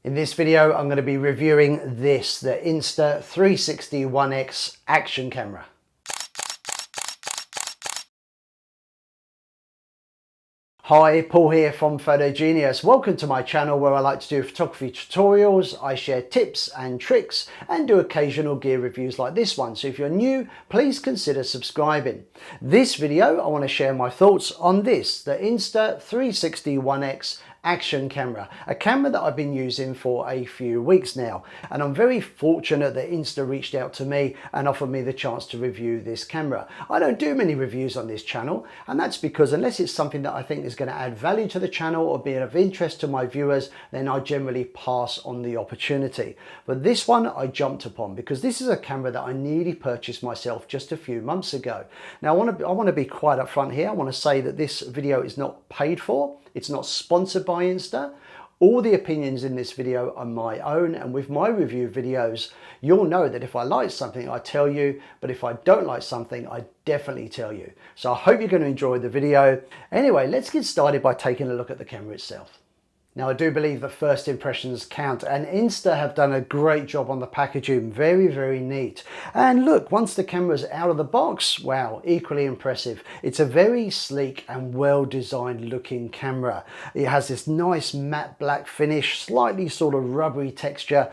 In this video, I'm going to be reviewing the Insta360 ONE X action camera. Hi, Paul here from Photogenius. Welcome to my channel where I like to do photography tutorials. I share tips and tricks and do occasional gear reviews like this one. So if you're new, please consider subscribing. This video, I want to share my thoughts on the Insta360 ONE X action camera, a camera that I've been using for a few weeks now, and I'm very fortunate that Insta reached out to me and offered me the chance to review this camera. I don't do many reviews on this channel, and that's because unless it's something that I think is going to add value to the channel or be of interest to my viewers, then I generally pass on the opportunity. But this one I jumped upon because this is a camera that I nearly purchased myself just a few months ago. Now I want to be quite upfront here. I want to say that this video is not paid for. It's not sponsored by Insta. All the opinions in this video are my own, and with my review videos, you'll know that if I like something, I tell you, but if I don't like something, I definitely tell you. So I hope you're going to enjoy the video. Anyway, let's get started by taking a look at the camera itself. Now, I do believe that first impressions count, and Insta have done a great job on the packaging. Very, very neat. And look, once the camera's out of the box, wow, equally impressive. It's a very sleek and well-designed looking camera. It has this nice matte black finish, slightly sort of rubbery texture,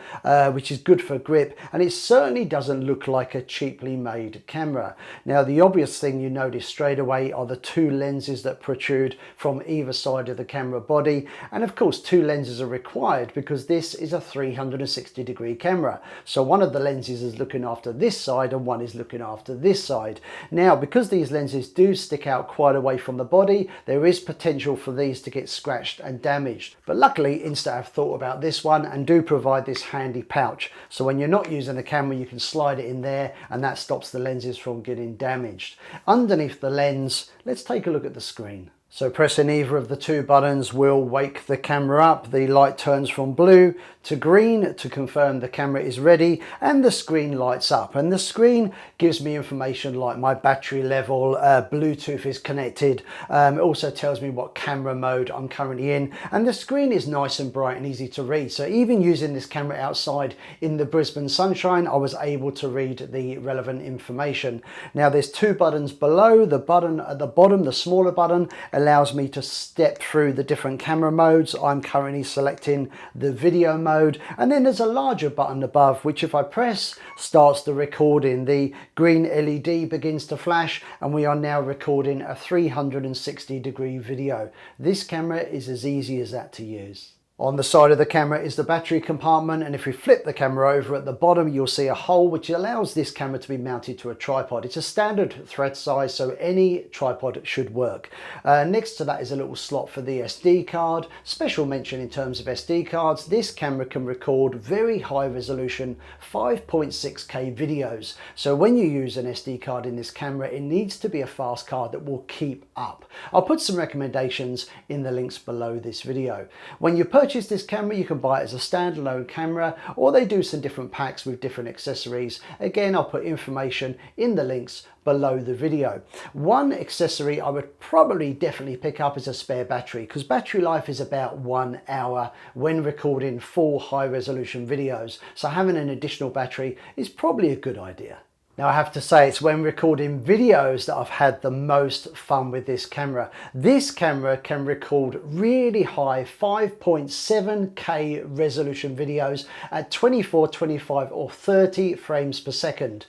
which is good for grip, and it certainly doesn't look like a cheaply made camera. Now, the obvious thing you notice straight away are the two lenses that protrude from either side of the camera body, and of course, two lenses are required because this is a 360-degree camera. So one of the lenses is looking after this side and one is looking after this side. Now, because these lenses do stick out quite away from the body, there is potential for these to get scratched and damaged. But luckily, Insta have thought about this one and do provide this handy pouch. So when you're not using the camera, you can slide it in there and that stops the lenses from getting damaged. Underneath the lens, let's take a look at the screen. So pressing either of the two buttons will wake the camera up. The light turns from blue to green to confirm the camera is ready, and the screen lights up. And the screen gives me information like my battery level, Bluetooth is connected. It also tells me what camera mode I'm currently in. And the screen is nice and bright and easy to read. So even using this camera outside in the Brisbane sunshine, I was able to read the relevant information. Now there's two buttons below. The button at the bottom, the smaller button, allows me to step through the different camera modes. I'm currently selecting the video mode, and then there's a larger button above which if I press starts the recording. The green LED begins to flash and we are now recording a 360-degree video. This camera is as easy as that to use. On the side of the camera is the battery compartment, and if we flip the camera over at the bottom, you'll see a hole which allows this camera to be mounted to a tripod. It's a standard thread size, so any tripod should work. Next to that is a little slot for the SD card. Special mention in terms of SD cards, this camera can record very high resolution 5.6K videos. So when you use an SD card in this camera, it needs to be a fast card that will keep up. I'll put some recommendations in the links below this video. When you purchase this camera, you can buy it as a standalone camera, or they do some different packs with different accessories. Again, I'll put information in the links below the video. One accessory I would probably definitely pick up is a spare battery, because battery life is about 1 hour when recording full high resolution videos. So having an additional battery is probably a good idea. Now I have to say, it's when recording videos that I've had the most fun with this camera. This camera can record really high 5.7K resolution videos at 24, 25 or 30 frames per second.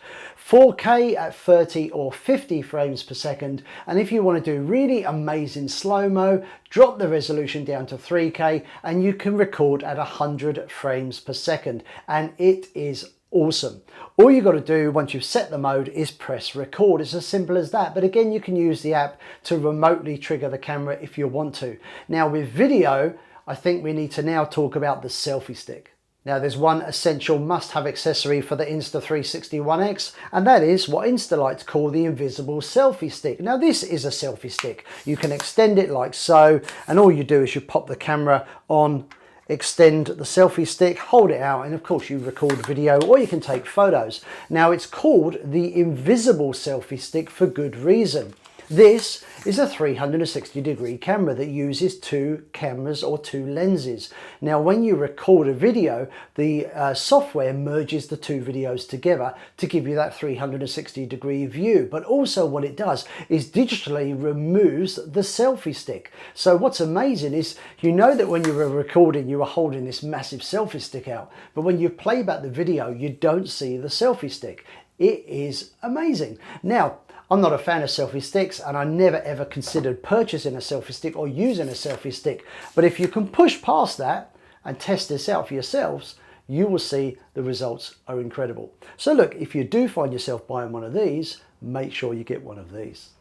4K at 30 or 50 frames per second, and if you want to do really amazing slow-mo, drop the resolution down to 3K and you can record at 100 frames per second, and it is awesome. All you got to do once you've set the mode is press record. It's as simple as that. But again, you can use the app to remotely trigger the camera if you want to. Now with video, I think we need to now talk about the selfie stick. Now there's one essential must-have accessory for the Insta360 ONE X, and that is what Insta like to call the invisible selfie stick. Now this is a selfie stick. You can extend it like so, and all you do is you pop the camera on, extend the selfie stick, hold it out, and of course you record video or you can take photos. Now it's called the invisible selfie stick for good reason. This is a 360-degree camera that uses two cameras or two lenses. Now, when you record a video, the software merges the two videos together to give you that 360-degree view. But also what it does is digitally removes the selfie stick. So what's amazing is, you know that when you were recording, you were holding this massive selfie stick out, but when you play back the video, you don't see the selfie stick. It is amazing. Now, I'm not a fan of selfie sticks, and I never ever considered purchasing a selfie stick or using a selfie stick. But if you can push past that and test this out for yourselves, you will see the results are incredible. So look, if you do find yourself buying one of these, make sure you get one of these.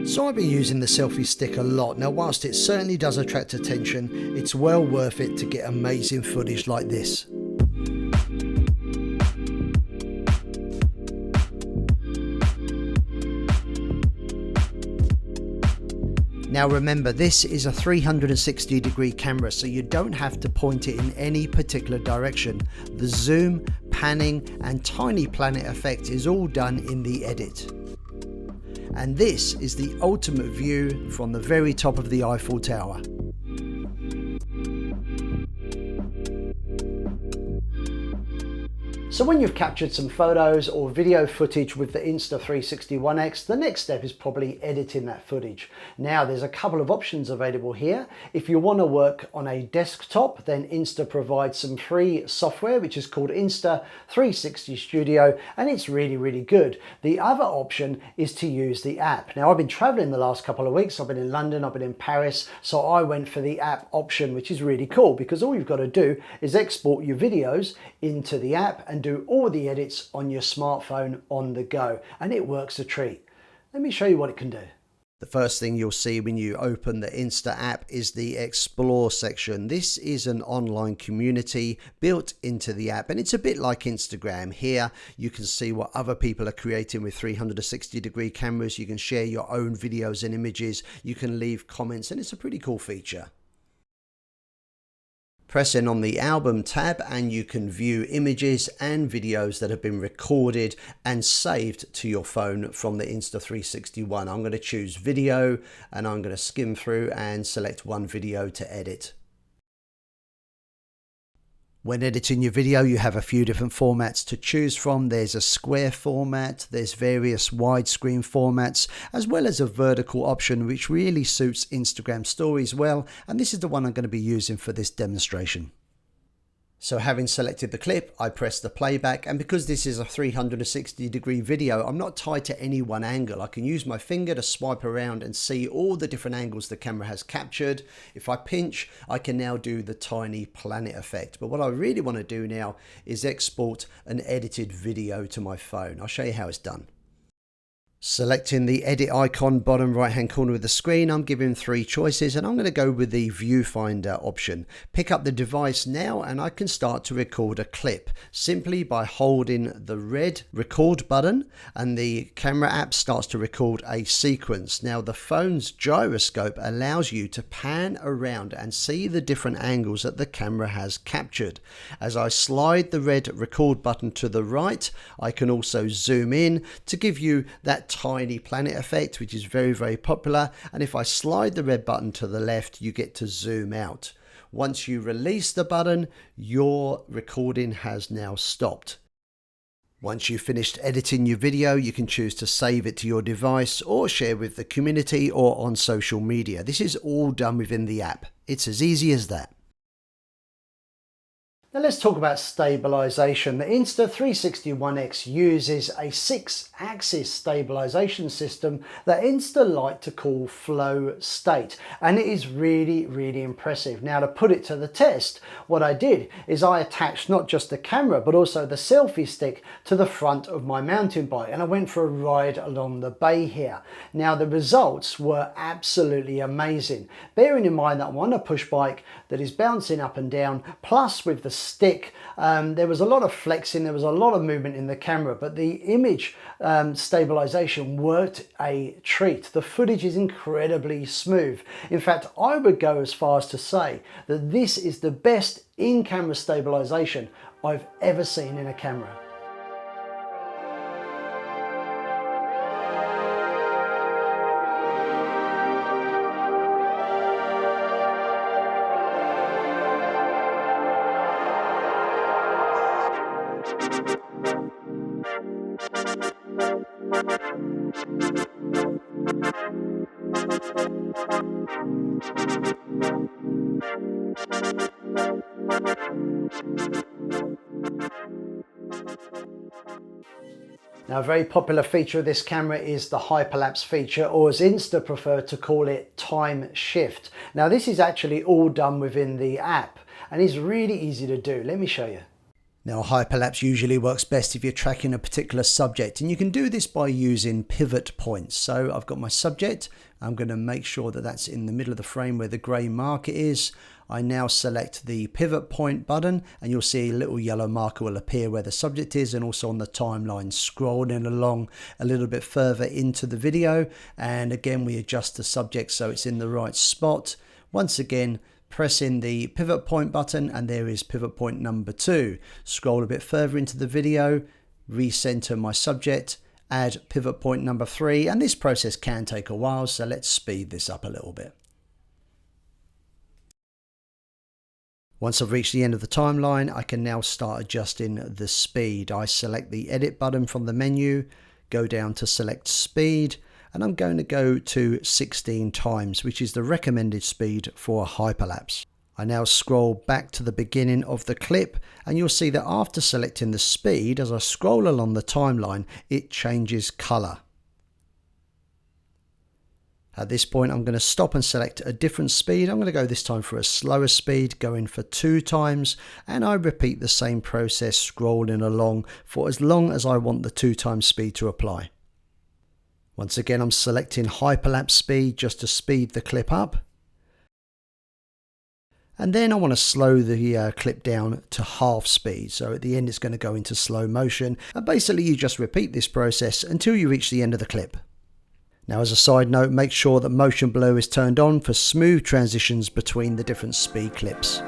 So I've been using the selfie stick a lot. Now, whilst it certainly does attract attention, it's well worth it to get amazing footage like this. Now remember, this is a 360-degree camera, so you don't have to point it in any particular direction. The zoom, panning and tiny planet effect is all done in the edit. And this is the ultimate view from the very top of the Eiffel Tower. So when you've captured some photos or video footage with the Insta360 ONE X, the next step is probably editing that footage. Now, there's a couple of options available here. If you want to work on a desktop, then Insta provides some free software which is called Insta360 Studio, and it's really good. The other option is to use the app. Now, I've been traveling the last couple of weeks. I've been in London, I've been in Paris, so I went for the app option, which is really cool because all you've got to do is export your videos into the app and do all the edits on your smartphone on the go, and it works a treat. Let me show you what it can do. The first thing you'll see when you open the Insta app is the Explore section. This is an online community built into the app, and it's a bit like Instagram. Here you can see what other people are creating with 360-degree cameras. You can share your own videos and images. You can leave comments, and it's a pretty cool feature. Press in on the album tab and you can view images and videos that have been recorded and saved to your phone from the Insta360 ONE. I'm going to choose video and I'm going to skim through and select one video to edit. When editing your video, you have a few different formats to choose from. There's a square format, there's various widescreen formats, as well as a vertical option which really suits Instagram stories well, and this is the one I'm going to be using for this demonstration. So having selected the clip, I press the playback, and because this is a 360-degree video, I'm not tied to any one angle. I can use my finger to swipe around and see all the different angles the camera has captured. If I pinch, I can now do the tiny planet effect. But what I really want to do now is export an edited video to my phone. I'll show you how it's done. Selecting the edit icon bottom right hand corner of the screen, I'm given three choices and I'm going to go with the viewfinder option. Pick up the device now and I can start to record a clip simply by holding the red record button, and the camera app starts to record a sequence. Now the phone's gyroscope allows you to pan around and see the different angles that the camera has captured. As I slide the red record button to the right, I can also zoom in to give you that tiny planet effect, which is very popular, and if I slide the red button to the left, you get to zoom out. Once you release the button, your recording has now stopped. Once you've finished editing your video, you can choose to save it to your device or share with the community or on social media. This is all done within the app. It's as easy as that. Now let's talk about stabilization. The Insta360 ONE X uses a 6-axis stabilization system that Insta like to call flow state, and it is really impressive. Now, to put it to the test, what I did is I attached not just the camera but also the selfie stick to the front of my mountain bike, and I went for a ride along the bay here. Now the results were absolutely amazing, bearing in mind that I'm on a push bike that is bouncing up and down, plus with the stick, there was a lot of flexing, there was a lot of movement in the camera, but the image stabilization worked a treat. The footage is incredibly smooth. In fact, I would go as far as to say that this is the best in-camera stabilization I've ever seen in a camera. Now, a very popular feature of this camera is the hyperlapse feature, or as Insta prefer to call it, time shift. Now, this is actually all done within the app and is really easy to do. Let me show you. Now, hyperlapse usually works best if you're tracking a particular subject, and you can do this by using pivot points. So I've got my subject. I'm going to make sure that that's in the middle of the frame where the grey marker is. I now select the pivot point button, and you'll see a little yellow marker will appear where the subject is, and also on the timeline, scrolling along a little bit further into the video. And again, we adjust the subject so it's in the right spot. Once again, press in the pivot point button, and there is pivot point number 2. Scroll a bit further into the video, recenter my subject, add pivot point number 3, and this process can take a while, so let's speed this up a little bit. Once I've reached the end of the timeline, I can now start adjusting the speed. I select the edit button from the menu, go down to select speed, and I'm going to go to 16 times, which is the recommended speed for a hyperlapse. I now scroll back to the beginning of the clip, and you'll see that after selecting the speed, as I scroll along the timeline, it changes color. At this point, I'm going to stop and select a different speed. I'm going to go this time for a slower speed, going for 2 times, and I repeat the same process, scrolling along for as long as I want the 2 times speed to apply. Once again, I'm selecting hyperlapse speed just to speed the clip up. And then I want to slow the clip down to half speed. So at the end, it's going to go into slow motion. And basically, you just repeat this process until you reach the end of the clip. Now, as a side note, make sure that motion blur is turned on for smooth transitions between the different speed clips.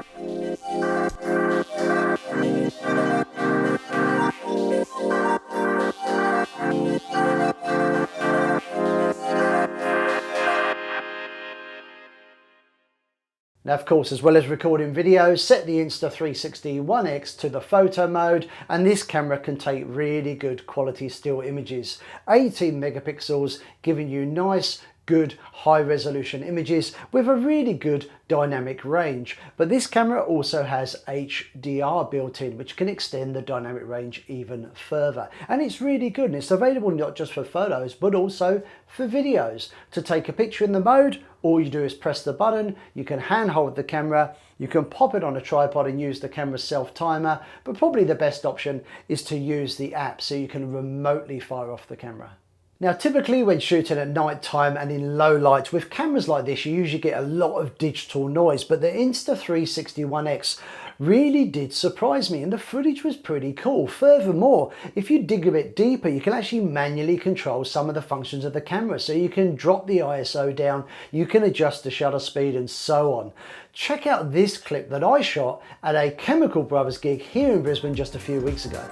Now, of course, as well as recording videos, set the Insta360 ONE X to the photo mode, and this camera can take really good quality still images. 18 megapixels, giving you nice, good high resolution images with a really good dynamic range. But this camera also has HDR built in, which can extend the dynamic range even further. And it's really good, and it's available not just for photos, but also for videos. To take a picture in the mode, all you do is press the button, you can handhold the camera, you can pop it on a tripod and use the camera's self-timer, but probably the best option is to use the app so you can remotely fire off the camera. Now, typically when shooting at night time and in low light with cameras like this, you usually get a lot of digital noise, but the Insta360 ONE X really did surprise me, and the footage was pretty cool. Furthermore, if you dig a bit deeper, you can actually manually control some of the functions of the camera. So you can drop the ISO down, you can adjust the shutter speed, and so on. Check out this clip that I shot at a Chemical Brothers gig here in Brisbane just a few weeks ago.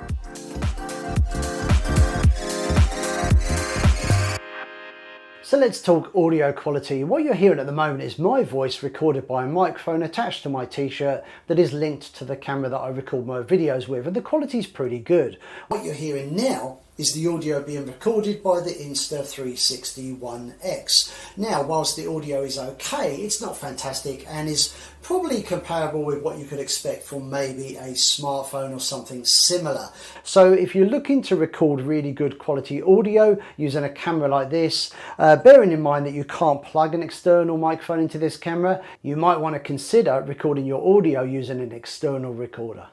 So let's talk audio quality. What you're hearing at the moment is my voice recorded by a microphone attached to my t-shirt that is linked to the camera that I record my videos with, and the quality is pretty good. What you're hearing now is the audio being recorded by the Insta360 ONE X. Now, whilst the audio is okay, it's not fantastic and is probably comparable with what you could expect from maybe a smartphone or something similar. So if you're looking to record really good quality audio using a camera like this, bearing in mind that you can't plug an external microphone into this camera, you might want to consider recording your audio using an external recorder.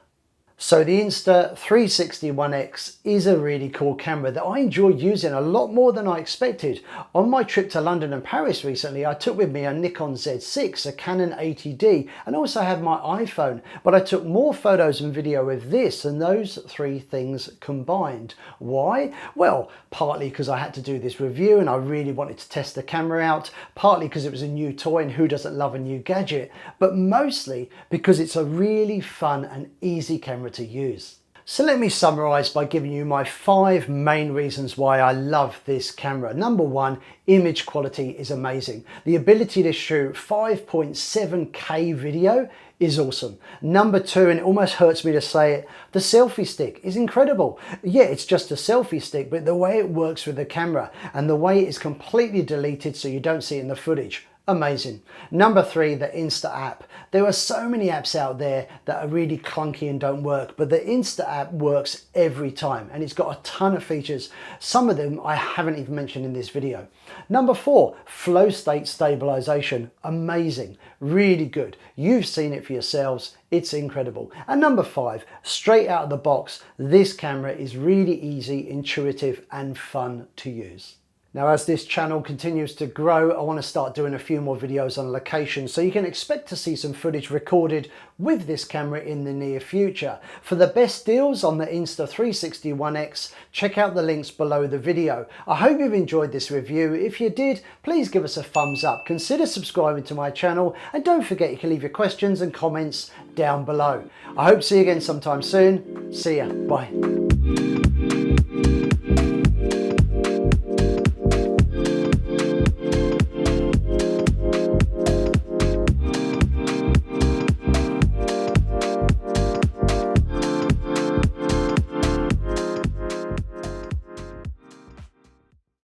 So the Insta360 ONE X is a really cool camera that I enjoy using a lot more than I expected. On my trip to London and Paris recently, I took with me a Nikon Z6, a Canon 80D, and also had my iPhone, but I took more photos and video with this than those 3 things combined. Why? Well, partly because I had to do this review and I really wanted to test the camera out, partly because it was a new toy and who doesn't love a new gadget, but mostly because it's a really fun and easy camera to use. So let me summarize by giving you my 5 main reasons why I love this camera. Number 1, image quality is amazing. The ability to shoot 5.7K video is awesome. Number 2, and it almost hurts me to say it, the selfie stick is incredible. Yeah, it's just a selfie stick, but the way it works with the camera and the way it is completely deleted so you don't see it in the footage, Amazing. Number 3, the Insta app. There are so many apps out there that are really clunky and don't work, but the Insta app works every time and it's got a ton of features. Some of them I haven't even mentioned in this video. Number 4, flow state stabilization. Amazing, really good. You've seen it for yourselves. It's incredible. And number 5, straight out of the box, this camera is really easy, intuitive and fun to use. Now, as this channel continues to grow, I want to start doing a few more videos on location, so you can expect to see some footage recorded with this camera in the near future. For the best deals on the Insta360 ONE X, check out the links below the video. I hope you've enjoyed this review. If you did, please give us a thumbs up, consider subscribing to my channel, and don't forget you can leave your questions and comments down below. I hope to see you again sometime soon. See ya, bye.